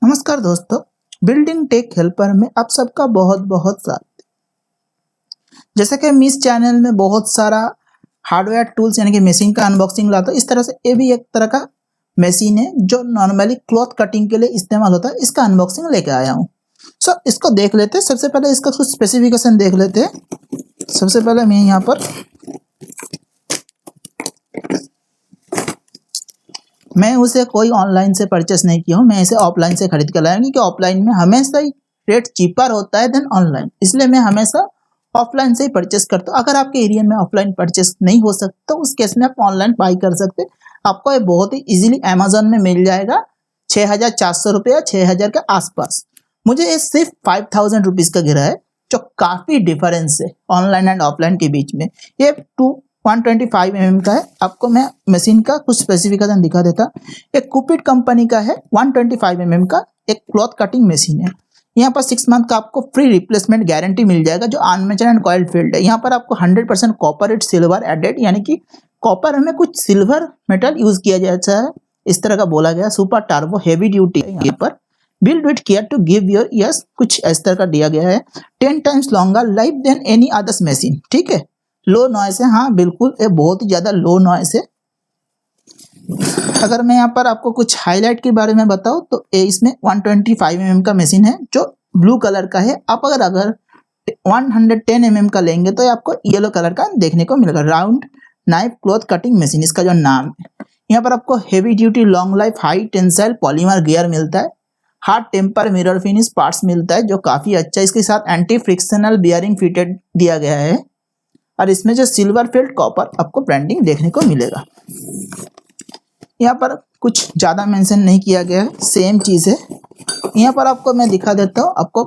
नमस्कार दोस्तों, building take helper में आप सबका बहुत बहुत स्वागत। जैसे कि मैं इस चैनल में बहुत सारा हार्डवेयर टूल्स यानी कि मशीन का अनबॉक्सिंग लाता हूँ। इस तरह से ये भी एक तरह का मशीन है जो नॉर्मली क्लॉथ कटिंग के लिए इस्तेमाल होता है। इसका अनबॉक्सिंग लेके आया हूँ। इसको देख लेते हैं। सबसे पहले इसका कुछ स्पेसिफिकेशन देख लेते हैं। सबसे पहले मैं यहाँ पर मैं उसे कोई ऑनलाइन से परचेस नहीं किया हूँ, मैं इसे ऑफलाइन से खरीद कर लाया हूँ, क्योंकि ऑफलाइन में हमेशा ही रेट चीपर होता है देन ऑनलाइन। इसलिए मैं हमेशा ऑफलाइन से ही परचेस करता हूँ। अगर आपके एरिया में ऑफलाइन परचेस नहीं हो सकता तो उस केस में आप ऑनलाइन बाई कर सकते हैं। आपको ये बहुत ही इजीली अमेजोन में मिल जाएगा 6,400 रुपये या 6,000 के आसपास। मुझे ये सिर्फ 5,000 रुपीज़ का गिरा है, जो काफ़ी डिफरेंस है ऑनलाइन एंड ऑफलाइन के बीच में। ये 125 mm का है। आपको मैं मशीन का कुछ स्पेसिफिकेशन दिखा देता। एक कुपिड कंपनी का है, 125 mm का एक क्लॉथ कटिंग मशीन है। यहाँ पर 6 मंथ का आपको फ्री रिप्लेसमेंट गारंटी मिल जाएगा, जो आर्मेचर एंड कॉइल फील्ड है। यहाँ पर आपको 100% कॉपर एंड सिल्वर एडेड, यानी कि कॉपर में कुछ सिल्वर मेटल यूज किया जाता है, इस तरह का बोला गया। सुपर टार्बो हेवी ड्यूटी है यहाँ पर। Build with care to give your yes, कुछ इस तरह का दिया गया है। 10 times longer life than any others machine. ठीक है, लो नॉइस है। हाँ बिल्कुल, ये बहुत ही ज़्यादा लो नॉइस है। अगर मैं यहाँ पर आपको कुछ हाईलाइट के बारे में बताऊँ तो ये इसमें 125 mm का मशीन है जो ब्लू कलर का है। आप अगर 110 mm का लेंगे तो आपको येलो कलर का देखने को मिलेगा। Round knife cloth cutting machine इसका जो नाम है। यहाँ पर आपको heavy duty long life high tensile polymer gear मिलता है। Hard temper mirror finish parts मिलता है जो काफ़ी अच्छा है। इसके साथ एंटी फ्रिक्शनल बियरिंग फिटेड दिया गया है, और इसमें जो सिल्वर फील्ड कॉपर आपको ब्रांडिंग देखने को मिलेगा। यहाँ पर कुछ ज़्यादा मेंशन नहीं किया गया है, सेम चीज़ है। यहाँ पर आपको मैं दिखा देता हूँ। आपको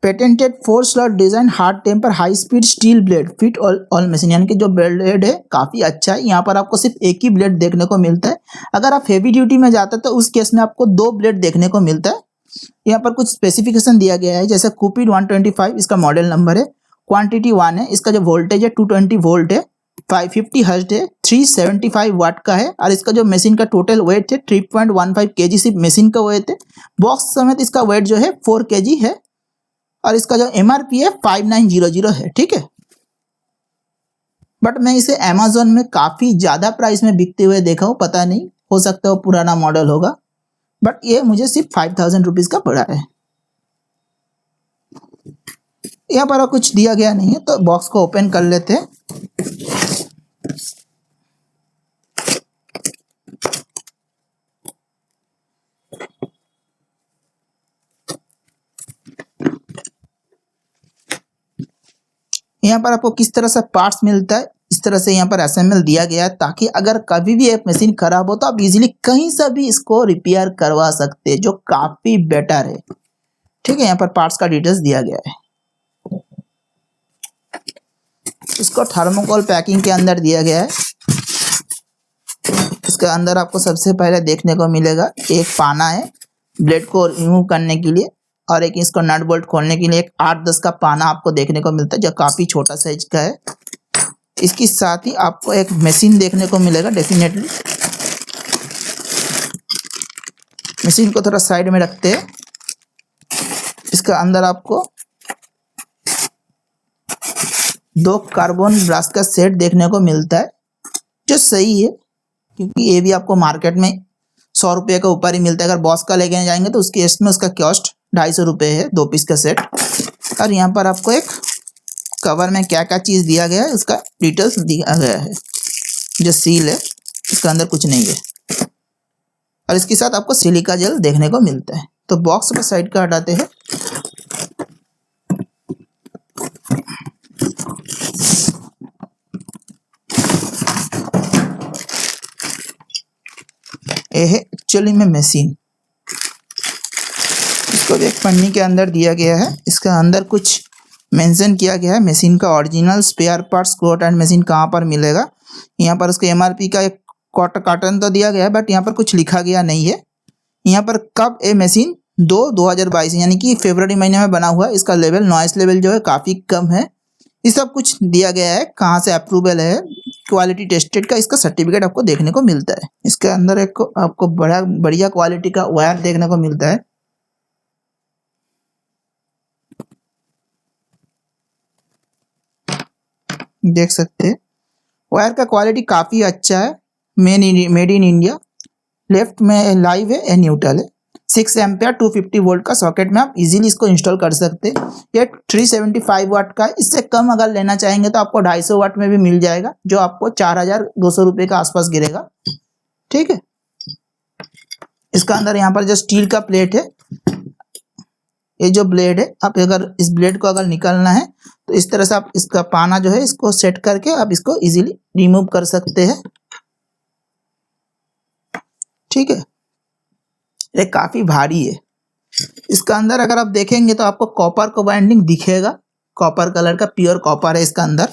patented 4 slot design hard temper high speed steel blade fit all machine, यानी कि जो ब्लेड है काफ़ी अच्छा है। यहाँ पर आपको सिर्फ एक ही ब्लेड देखने को मिलता है। अगर आप हेवी ड्यूटी में जाते हैं तो उस केस में आपको 2 ब्लेड देखने को मिलता है। यहाँ पर कुछ स्पेसिफिकेशन दिया गया है, जैसे कुपिड 125 इसका मॉडल नंबर है, क्वांटिटी 1 है, इसका जो वोल्टेज है 220 वोल्ट है, 550 हर्ट्ज है, 375 वाट का है, और इसका जो मशीन का टोटल वेट है 3.15 kg सिर्फ मशीन का वेट है। बॉक्स समेत इसका वेट जो है 4 kg है, और इसका जो MRP है 5900 है। ठीक है, बट मैं इसे अमेजोन में काफ़ी ज़्यादा प्राइस में बिकते हुए देखा हूँ। पता नहीं, हो सकता है वो पुराना मॉडल होगा, बट ये मुझे सिर्फ 5,000 रुपीज़ का पड़ा है। यहाँ पर कुछ दिया गया नहीं है, तो बॉक्स को ओपन कर लेते हैं। यहाँ पर आपको किस तरह से पार्ट्स मिलता है, इस तरह से यहाँ पर असेंबल दिया गया है, ताकि अगर कभी भी एक मशीन खराब हो तो आप इजीली कहीं से भी इसको रिपेयर करवा सकते हैं, जो काफ़ी बेटर है। ठीक है, यहाँ पर पार्ट्स का डिटेल्स दिया गया है। इसको थर्मोकोल पैकिंग के अंदर दिया गया है। इसके अंदर आपको सबसे पहले देखने को मिलेगा एक पाना है ब्लेड को रिमूव करने के लिए, और एक इसको नट बोल्ट खोलने के लिए एक 8-10 का पाना आपको देखने को मिलता है, जो काफ़ी छोटा साइज का है। इसके साथ ही आपको एक मशीन देखने को मिलेगा। डेफिनेटली मशीन को थोड़ा साइड में रखते हैं। इसके अंदर आपको 2 कार्बन ब्रश का सेट देखने को मिलता है, जो सही है, क्योंकि ये भी आपको मार्केट में 100 रुपये के ऊपर ही मिलता है। अगर बॉस का लेके जाएंगे तो उसके इसमें उसका कॉस्ट 250 रुपये है, 2 पीस का सेट। और यहाँ पर आपको एक कवर में क्या क्या चीज़ दिया गया है उसका डिटेल्स दिया गया है। जो सील है इसके अंदर कुछ नहीं है, और इसके साथ आपको सिलिका जेल देखने को मिलता है। तो बॉक्स को साइड का हटाते हैं। ये है एक्चुअली में मशीन। इसको एक पन्नी के अंदर दिया गया है। इसका अंदर कुछ मेंशन किया गया है मशीन का original spare parts cloth and machine कहाँ पर मिलेगा। यहाँ पर उसके MRP का एक कार्टन तो दिया गया है, बट यहाँ पर कुछ लिखा गया नहीं है। यहाँ पर कब ये मशीन 2022 यानी कि फरवरी महीने में बना हुआ है। इसका लेवल नॉइस लेवल जो है काफ़ी कम है। ये सब कुछ दिया गया है, कहाँ से अप्रूवल है, क्वालिटी टेस्टेड का इसका सर्टिफिकेट आपको देखने को मिलता है। इसके अंदर एक आपको बड़ा बढ़िया क्वालिटी का वायर देखने को मिलता है। देख सकते हैं वायर का क्वालिटी काफ़ी अच्छा है। Made in India. लेफ्ट में लाइव है या न्यूट्रल है। 6 एम्पियर 250 वोल्ट का सॉकेट में आप इजीली इसको इंस्टॉल कर सकते हैं। ये 375 वाट का है। इससे कम अगर लेना चाहेंगे तो आपको 250 वाट में भी मिल जाएगा, जो आपको 4200 रुपये के आसपास गिरेगा। ठीक है, इसका अंदर यहाँ पर जो स्टील का प्लेट है, ये जो ब्लेड है, आप अगर इस ब्लेड को अगर निकालना है तो इस तरह से आप इसका पाना जो है इसको सेट करके आप इसको इजीली रिमूव कर सकते हैं। ठीक है, ये काफ़ी भारी है। इसका अंदर अगर आप देखेंगे तो आपको कॉपर को बाइंडिंग दिखेगा। कॉपर कलर का प्योर कॉपर है इसका अंदर।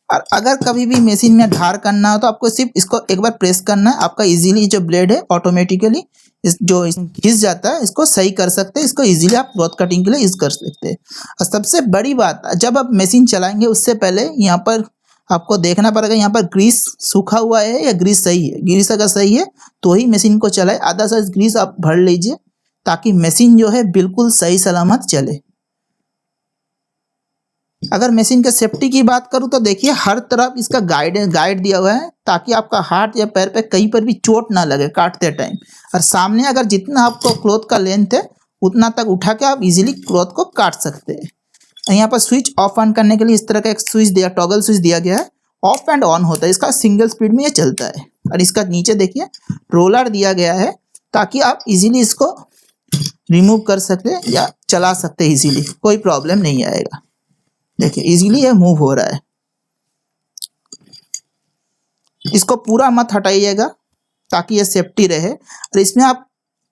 और अगर कभी भी मशीन में धार करना हो तो आपको सिर्फ इसको एक बार प्रेस करना है। आपका इजीली जो ब्लेड है ऑटोमेटिकली जो घिस जाता है इसको सही कर सकते हैं। इसको इजीली आप क्लॉथ कटिंग के लिए यूज़ कर सकते हैं। और सबसे बड़ी बात, जब आप मशीन चलाएंगे उससे पहले यहाँ पर आपको देखना पड़ेगा यहाँ पर ग्रीस सूखा हुआ है या ग्रीस सही है। ग्रीस अगर सही है तो ही मशीन को चलाए। आधा साइज ग्रीस आप भर लीजिए ताकि मशीन जो है बिल्कुल सही सलामत चले। अगर मशीन के सेफ्टी की बात करूँ तो देखिए हर तरफ इसका गाइड दिया हुआ है ताकि आपका हाथ या पैर पे कहीं पर भी चोट ना लगे काटते टाइम। और सामने अगर जितना आपको क्लॉथ का लेंथ है उतना तक उठा के आप इजीली क्लॉथ को काट सकते हैं। यहाँ पर स्विच ऑफ ऑन करने के लिए इस तरह का एक स्विच दिया, टॉगल स्विच दिया गया है। ऑफ एंड ऑन होता है, इसका सिंगल स्पीड में ये चलता है। और इसका नीचे देखिए रोलर दिया गया है ताकि आप इजीली इसको रिमूव कर सकते हैं या चला सकते हैं इजीली, कोई प्रॉब्लम नहीं आएगा। देखिए इजीली ये मूव हो रहा है। इसको पूरा मत हटाइएगा ताकि ये सेफ्टी रहे। और इसमें आप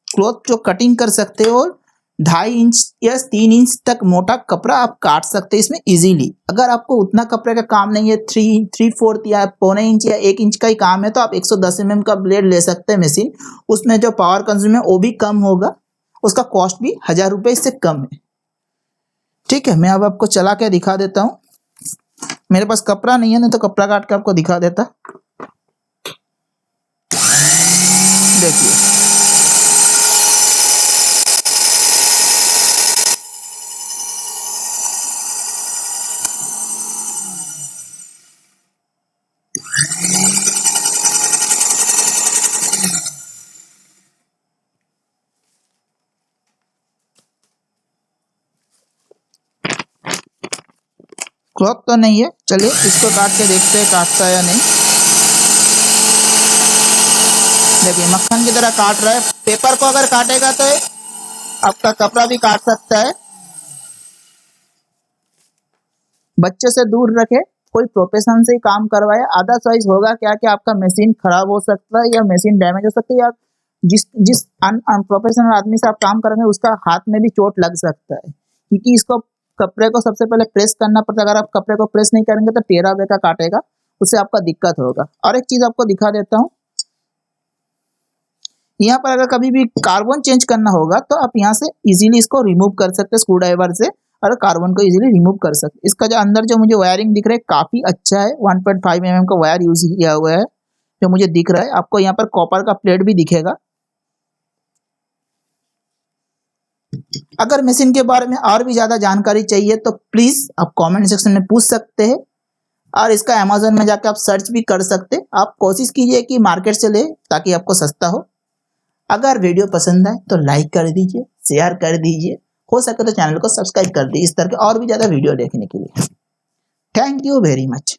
क्लॉथ जो कटिंग कर सकते हो 2.5 इंच या 3 इंच तक मोटा कपड़ा आप काट सकते हैं इसमें इजीली। अगर आपको उतना कपड़े का काम नहीं है, 3/4 या 0.25 इंच या 1 इंच का ही काम है, तो आप 110 mm का ब्लेड ले सकते हैं मशीन। उसमें जो पावर कंज्यूम है वो भी कम होगा, उसका कॉस्ट भी 1000 रुपये इससे कम है। ठीक है, मैं अब आपको चला के दिखा देता हूँ। मेरे पास कपड़ा नहीं है, नहीं तो कपड़ा काट के आपको दिखा देता। देखिए क्लॉथ तो नहीं है, चलिए इसको काट के देखते हैं काटता है या नहीं। देखिए मक्खन की तरह काट रहा है। पेपर को अगर काटेगा तो आपका कपड़ा भी काट सकता है। बच्चे से दूर रखे, कोई प्रोफेशन से ही काम करवाए। आधा साइज होगा क्या कि आपका मशीन खराब हो सकता है या मशीन डैमेज हो सकती है, या जिस अनप्रोफेशनल आदमी से आप काम करेंगे उसका हाथ में भी चोट लग सकता है। क्योंकि इसको कपड़े को सबसे पहले प्रेस करना पड़ता है। अगर आप कपड़े को प्रेस नहीं करेंगे तो टेढ़ा बेका काटेगा, उससे आपका दिक्कत होगा। और एक चीज आपको दिखा देता हूँ, यहाँ पर अगर कभी भी कार्बन चेंज करना होगा तो आप यहाँ से इजीली इसको रिमूव कर सकते हैं स्क्रू ड्राइवर से, और कार्बन को इजीली रिमूव कर सकते। इसका जो अंदर जो मुझे वायरिंग दिख रहा है काफी अच्छा है। 1.5 mm का वायर यूज किया हुआ है जो मुझे दिख रहा है। आपको यहाँ पर कॉपर का प्लेट भी दिखेगा। अगर मशीन के बारे में और भी ज़्यादा जानकारी चाहिए तो प्लीज़ आप कमेंट सेक्शन में पूछ सकते हैं, और इसका अमेज़न में जाकर आप सर्च भी कर सकते हैं। आप कोशिश कीजिए कि मार्केट से ले ताकि आपको सस्ता हो। अगर वीडियो पसंद आए तो लाइक कर दीजिए, शेयर कर दीजिए, हो सके तो चैनल को सब्सक्राइब कर दीजिए इस तरह के और भी ज़्यादा वीडियो देखने के लिए। Thank you very much.